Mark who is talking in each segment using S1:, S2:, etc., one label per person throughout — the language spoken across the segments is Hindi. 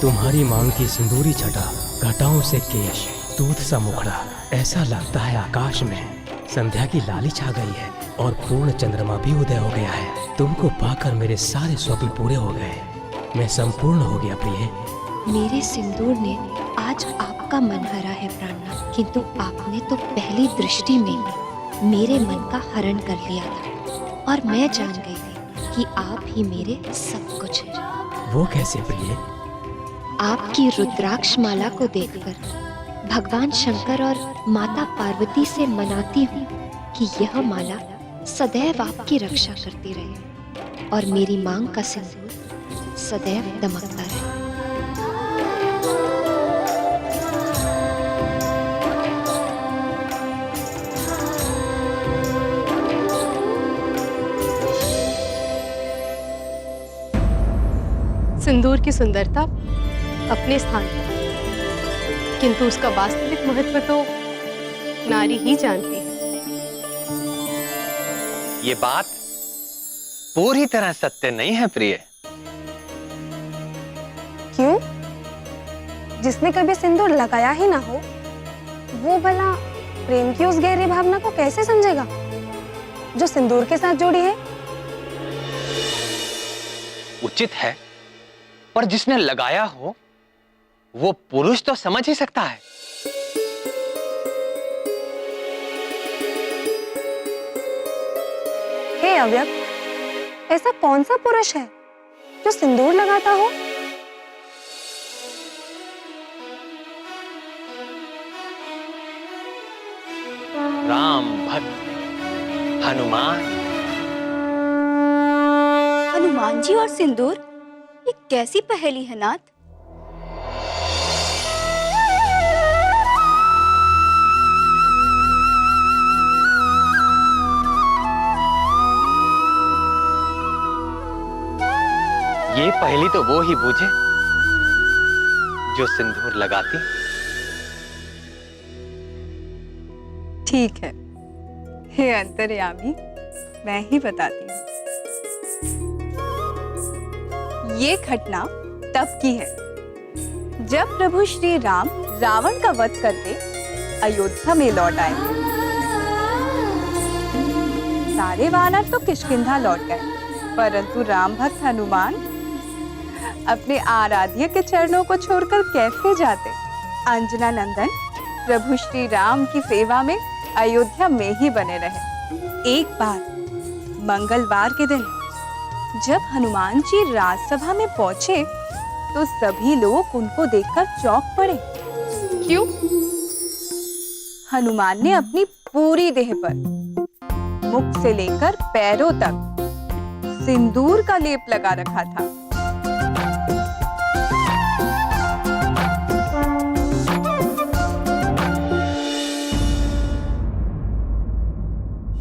S1: तुम्हारी मांग की सिंदूरी छटा, घटाओं से केश, दूध सा मुखड़ा, ऐसा लगता है आकाश में संध्या की लाली छा गई है और पूर्ण चंद्रमा भी उदय हो गया है। तुमको पाकर मेरे सारे स्वप्न पूरे हो गए, मैं संपूर्ण हो गया प्रिय।
S2: मेरे सिंदूर ने आज आपका मन हरा है प्राणनाथ, किंतु आपने तो पहली दृष्टि में मेरे मन का हरण कर लिया था और मैं जान गई थी कि आप ही मेरे सब कुछ हैं।
S1: वो कैसे प्रिय?
S2: आपकी रुद्राक्ष माला को देखकर भगवान शंकर और माता पार्वती से मनाती हूँ कि यह माला सदैव आपकी रक्षा करती रहे और मेरी मांग का सिंदूर सदैव दमकता रहे।
S3: सिंदूर की सुंदरता अपने स्थान पर, किंतु उसका वास्तविक महत्व तो नारी ही जानती है।
S4: ये बात पूरी तरह सत्य नहीं है प्रिय।
S5: क्यों? जिसने कभी सिंदूर लगाया ही ना हो, वो भला प्रेम की उस गहरी भावना को कैसे समझेगा जो सिंदूर के साथ जुड़ी है?
S4: उचित है, पर जिसने लगाया हो वो पुरुष तो समझ ही सकता है।
S5: हे अव्यक्त, ऐसा कौन सा पुरुष है जो सिंदूर लगाता हो?
S4: राम भक्त हनुमान।
S6: हनुमान जी और सिंदूर, ये कैसी पहेली है नाथ?
S4: ये पहली तो वो ही बूझे जो सिंदूर लगाती।
S7: ठीक है, हे अंतर्यामी, मैं ही बताती हूँ। ये घटना तब की है जब प्रभु श्री राम रावण का वध करके अयोध्या में लौट आए। सारे वानर तो किष्किंधा लौट गए, परंतु राम भक्त हनुमान अपने आराध्य के चरणों को छोड़कर कैसे जाते? अंजना नंदन प्रभु श्री राम की सेवा में अयोध्या में ही बने रहे। एक बार मंगलवार के दिन जब हनुमान जी राजसभा में पहुंचे तो सभी लोग उनको देखकर चौंक पड़े।
S3: क्यों?
S7: हनुमान ने अपनी पूरी देह पर मुख से लेकर पैरों तक सिंदूर का लेप लगा रखा था।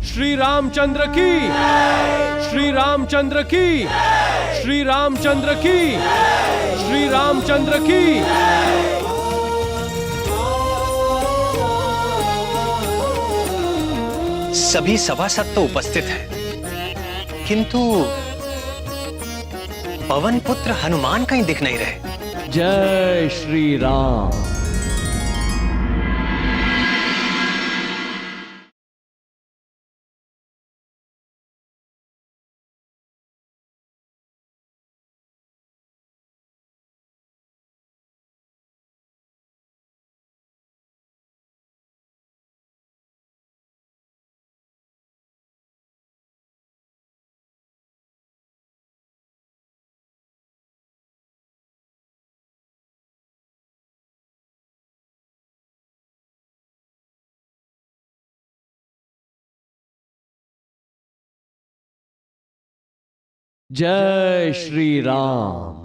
S8: श्री रामचंद्र की, श्री रामचंद्र की, श्री रामचंद्र की, श्री रामचंद्र की।
S4: सभी सभासद तो उपस्थित हैं, किंतु पवन पुत्र हनुमान कहीं दिख नहीं रहे।
S8: जय श्री राम। जय श्री राम।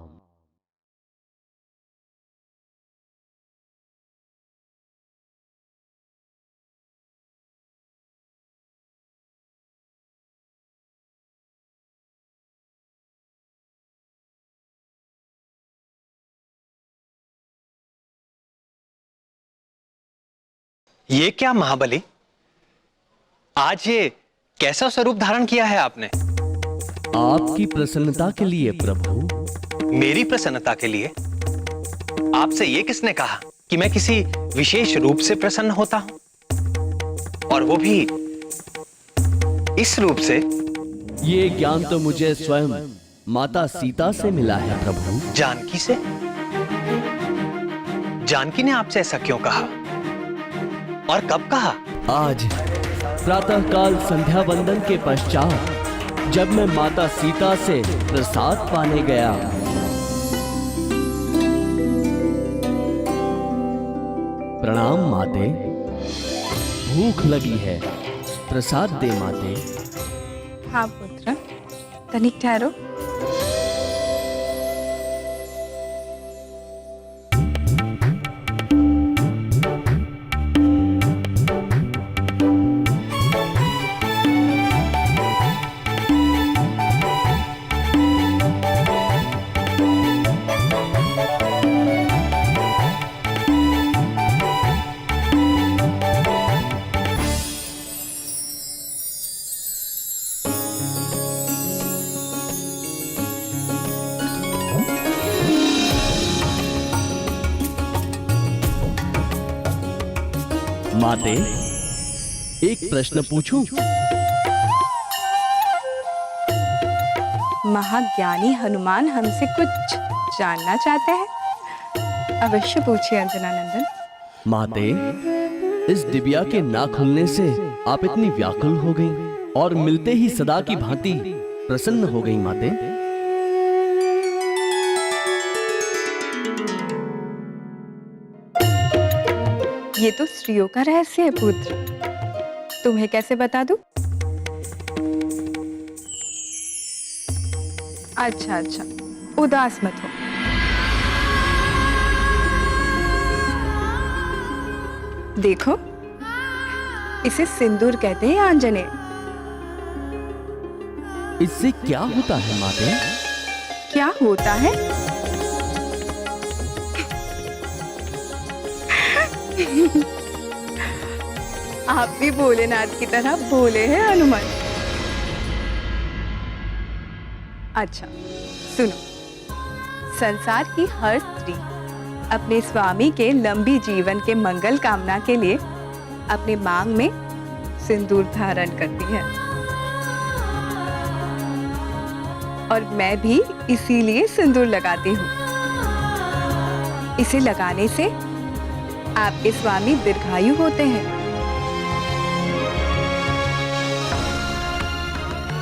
S4: ये क्या महाबली, आज ये कैसा स्वरूप धारण किया है आपने?
S8: आपकी प्रसन्नता के लिए प्रभु।
S4: मेरी प्रसन्नता के लिए? आपसे ये किसने कहा कि मैं किसी विशेष रूप से प्रसन्न होता हूं, और वो भी इस रूप से?
S8: ये ज्ञान तो मुझे स्वयं माता सीता से मिला है प्रभु।
S4: जानकी से? जानकी ने आपसे ऐसा क्यों कहा और कब कहा?
S8: आज प्रातःकाल संध्या वंदन के पश्चात जब मैं माता सीता से प्रसाद पाने गया, प्रणाम माते, भूख लगी है, प्रसाद दे माते।
S7: हाँ पुत्र, तनिक ठहरो।
S8: माते, एक प्रश्न पूछूं?
S7: महाज्ञानी हनुमान हमसे कुछ जानना चाहते हैं। अवश्य पूछिए अंजना नंदन।
S8: माते, इस दिव्या के ना खुलने से आप इतनी व्याकुल हो गईं और मिलते ही सदा की भांति प्रसन्न हो गईं माते।
S7: ये तो स्त्रियों का रहस्य है पुत्र, तुम्हें कैसे बता दूं? अच्छा अच्छा, उदास मत हो। देखो, इसे सिंदूर कहते हैं आंजनेय।
S8: इससे क्या होता है माते?
S7: क्या होता है? आप भी भोलेनाथ की तरह भोले हैं हनुमान। अच्छा सुनो, संसार की हर स्त्री अपने स्वामी के लंबी जीवन के मंगल कामना के लिए अपने मांग में सिंदूर धारण करती है, और मैं भी इसीलिए सिंदूर लगाती हूँ। इसे लगाने से आपके स्वामी दीर्घायु होते हैं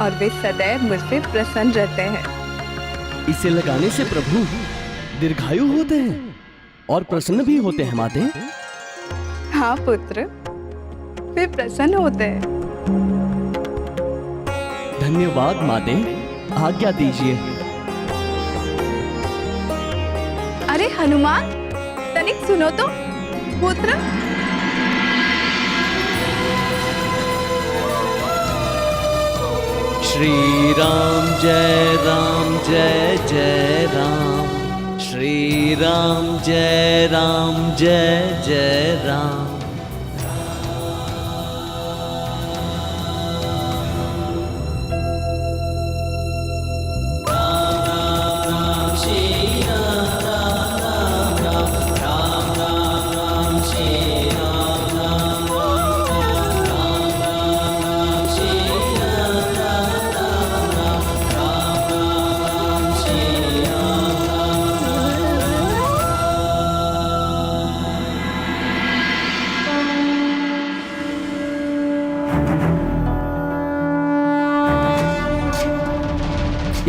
S7: और वे सदैव मुझसे प्रसन्न रहते हैं।
S8: इसे लगाने से प्रभु दीर्घायु होते हैं और प्रसन्न भी होते हैं माते।
S7: हाँ पुत्र, वे प्रसन्न होते हैं।
S8: धन्यवाद माते, आज्ञा दीजिए।
S7: अरे हनुमान, तनिक सुनो तो पुत्र।
S8: श्री राम जय राम जय जय राम, श्री राम जय राम जय जय राम।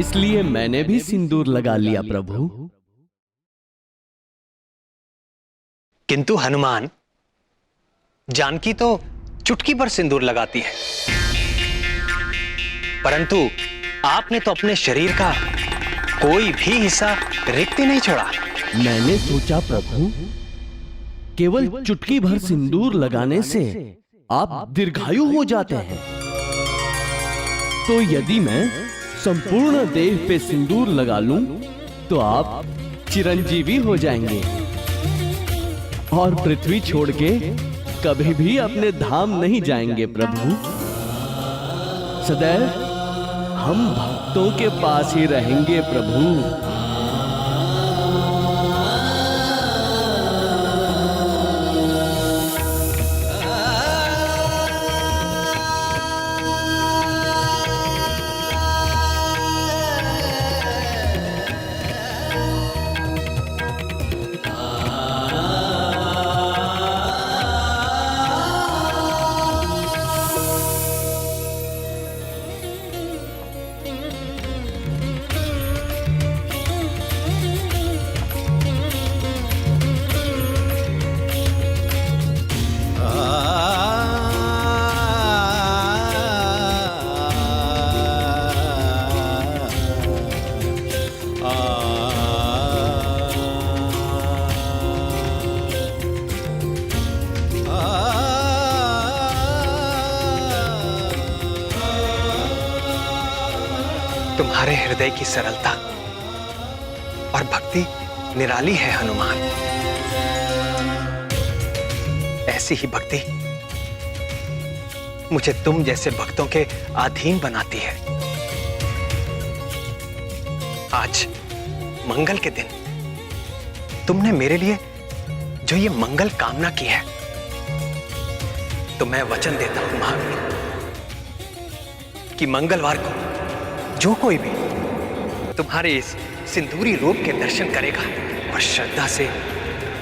S8: इसलिए मैंने भी सिंदूर लगा लिया प्रभु।
S4: किंतु हनुमान, जानकी तो चुटकी पर सिंदूर लगाती है, परंतु आपने तो अपने शरीर का कोई भी हिस्सा रिक्त ही नहीं छोड़ा।
S8: मैंने सोचा प्रभु, केवल चुटकी भर सिंदूर लगाने से आप दीर्घायु हो जाते हैं, तो यदि मैं संपूर्ण देह पे सिंदूर लगा लूं तो आप चिरंजीवी हो जाएंगे और पृथ्वी छोड़ के कभी भी अपने धाम नहीं जाएंगे प्रभु। सदैव हम भक्तों के पास ही रहेंगे प्रभु।
S4: तुम्हारे हृदय की सरलता और भक्ति निराली है हनुमान। ऐसी ही भक्ति मुझे तुम जैसे भक्तों के अधीन बनाती है। आज मंगल के दिन तुमने मेरे लिए जो ये मंगल कामना की है, तो मैं वचन देता हूं महावीर कि मंगलवार को जो कोई भी तुम्हारे इस सिंदूरी रूप के दर्शन करेगा और श्रद्धा से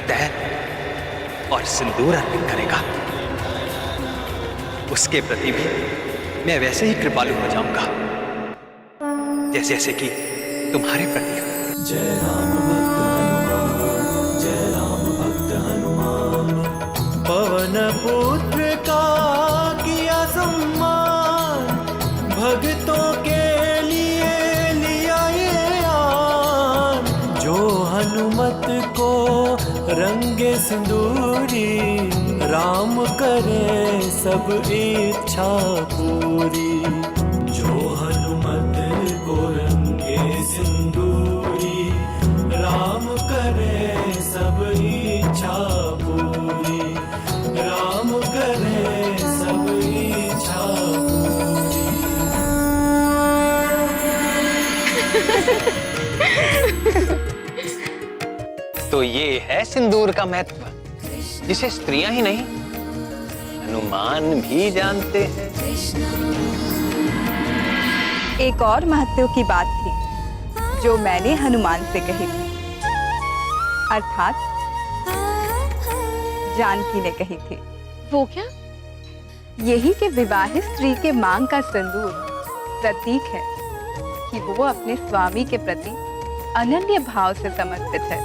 S4: तैल और सिंदूर अर्पित करेगा, उसके प्रति भी मैं वैसे ही कृपालु हो जाऊंगा जैसे जैसे कि तुम्हारे प्रति हूं।
S9: जय राम भक्त हनुमान, जय राम भक्त हनुमान। पवन पुत्र का किया सम्मान, भक्तों के लिए लिया ये आन। जो हनुमत को रंगे सिंदूरी, राम करे सब इच्छा पूरी। जो हनुमत को रंगे सिंदूरी, राम करे सब इच्छा पूरी। राम करे सब इच्छा
S4: पूरी। तो ये है सिंदूर का महत्व, जिसे स्त्रियां ही नहीं हनुमान भी जानते हैं।
S7: एक और महत्व की बात थी जो मैंने हनुमान से कही थी, अर्थात जानकी ने कही थी।
S3: वो क्या?
S7: यही कि विवाहित स्त्री के मांग का सिंदूर प्रतीक है कि वो अपने स्वामी के प्रति अनन्य भाव से समर्पित है।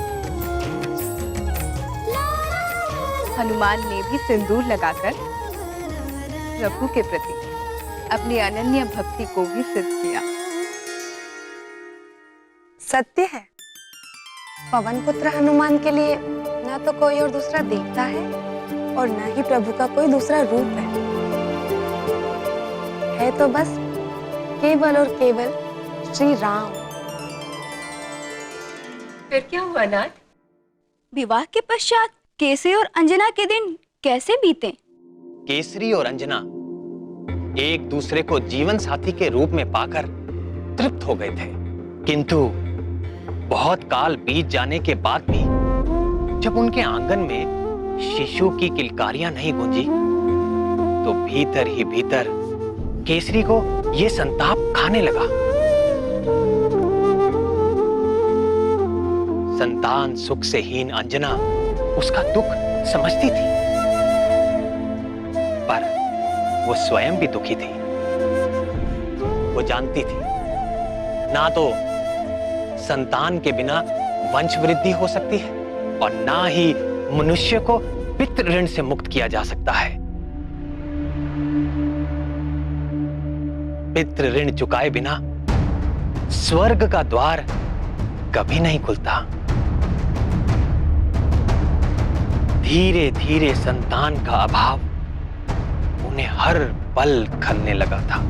S7: हनुमान ने भी सिंदूर लगाकर प्रभु के प्रति अपनी अनन्य भक्ति को भी सिद्ध किया।
S5: सत्य है, पवन पुत्र हनुमान के लिए ना तो कोई और दूसरा देवता है और ना ही प्रभु का कोई दूसरा रूप है तो बस केवल और केवल श्री राम।
S3: फिर क्या हुआ नाथ?
S6: विवाह के पश्चात केसरी और अंजना के दिन कैसे बीते?
S4: केसरी और अंजना एक दूसरे को जीवन साथी के रूप में पाकर तृप्त हो गए थे, किंतु बहुत काल बीत जाने के बाद भी जब उनके आंगन में शिशु की किलकारियां नहीं गूंजी, तो भीतर ही भीतर केसरी को यह संताप खाने लगा। संतान सुख से हीन अंजना उसका दुख समझती थी, पर वो स्वयं भी दुखी थी। वो जानती थी ना तो संतान के बिना वंश वृद्धि हो सकती है और ना ही मनुष्य को पितृ ऋण से मुक्त किया जा सकता है। पितृ ऋण चुकाए बिना स्वर्ग का द्वार कभी नहीं खुलता। धीरे धीरे संतान का अभाव उन्हें हर पल खलने लगा था।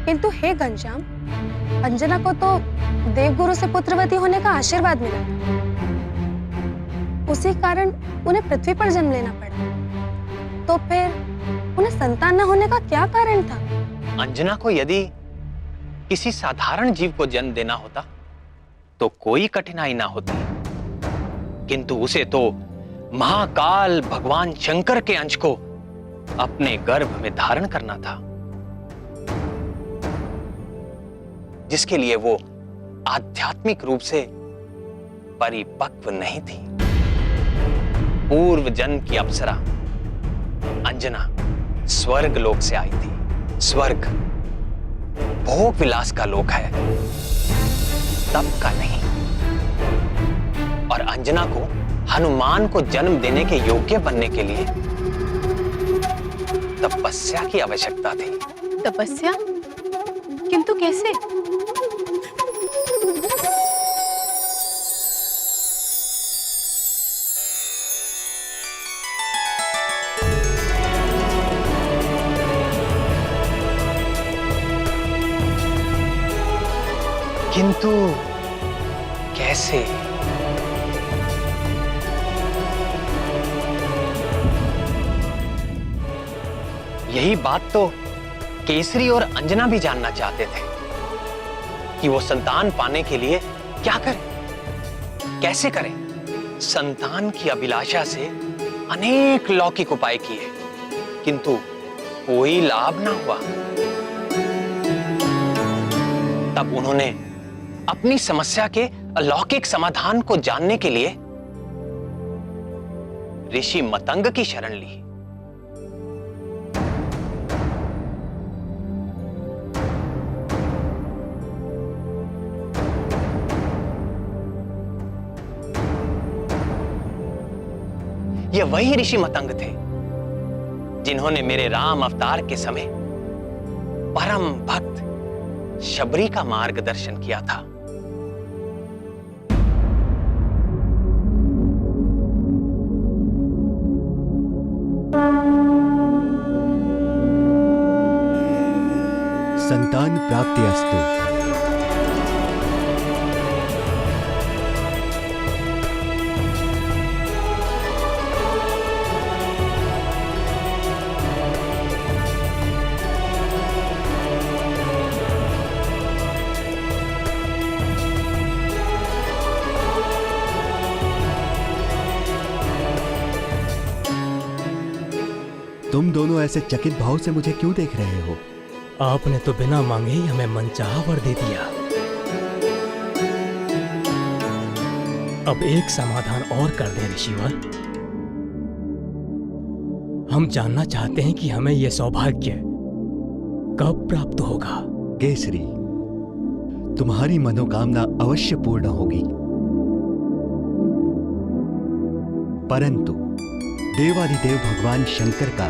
S5: किंतु हे घनश्याम, अंजना को तो देवगुरु से पुत्रवती होने का आशीर्वाद मिला, उसी कारण उन्हें पृथ्वी पर जन्म लेना पड़ा। तो फिर उन्हें संतान न होने का क्या कारण था?
S4: अंजना को यदि किसी साधारण जीव को जन्म देना होता तो कोई कठिनाई ना होती, किंतु उसे तो महाकाल भगवान शंकर के अंश को अपने गर्भ में धारण करना था, जिसके लिए वो आध्यात्मिक रूप से परिपक्व नहीं थी। पूर्व जन्म की अप्सरा अंजना स्वर्ग लोक से आई थी। स्वर्ग भोग विलास का लोक है, तप का नहीं। और अंजना को हनुमान को जन्म देने के योग्य बनने के लिए तपस्या की आवश्यकता थी।
S3: तपस्या? किंतु कैसे?
S4: किंतु कैसे? यही बात तो केसरी और अंजना भी जानना चाहते थे कि वो संतान पाने के लिए क्या करें, कैसे करें। संतान की अभिलाषा से अनेक लौकिक उपाय किए, किंतु कोई लाभ ना हुआ। तब उन्होंने अपनी समस्या के अलौकिक समाधान को जानने के लिए ऋषि मतंग की शरण ली। ये वही ऋषि मतंग थे जिन्होंने मेरे राम अवतार के समय परम भक्त शबरी का मार्गदर्शन किया था।
S9: संतान प्राप्ति अस्तु। तुम दोनों ऐसे चकित भाव से मुझे क्यों देख रहे हो?
S1: आपने तो बिना मांगे ही हमें मनचाहा वर दे दिया। अब एक समाधान और कर दें ऋषिवर। हम जानना चाहते हैं कि हमें यह सौभाग्य कब प्राप्त होगा।
S9: केसरी, तुम्हारी मनोकामना अवश्य पूर्ण होगी, परंतु देवाधिदेव भगवान शंकर का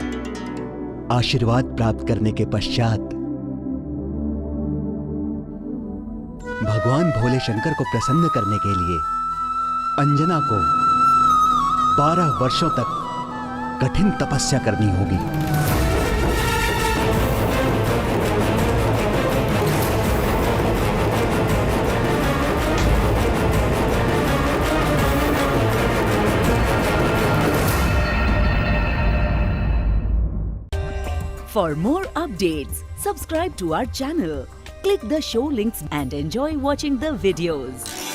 S9: आशीर्वाद प्राप्त करने के पश्चात भगवान भोले शंकर को प्रसन्न करने के लिए अंजना को 12 वर्षों तक कठिन तपस्या करनी होगी।
S10: For more updates, subscribe to our channel, click the show links and enjoy watching the videos.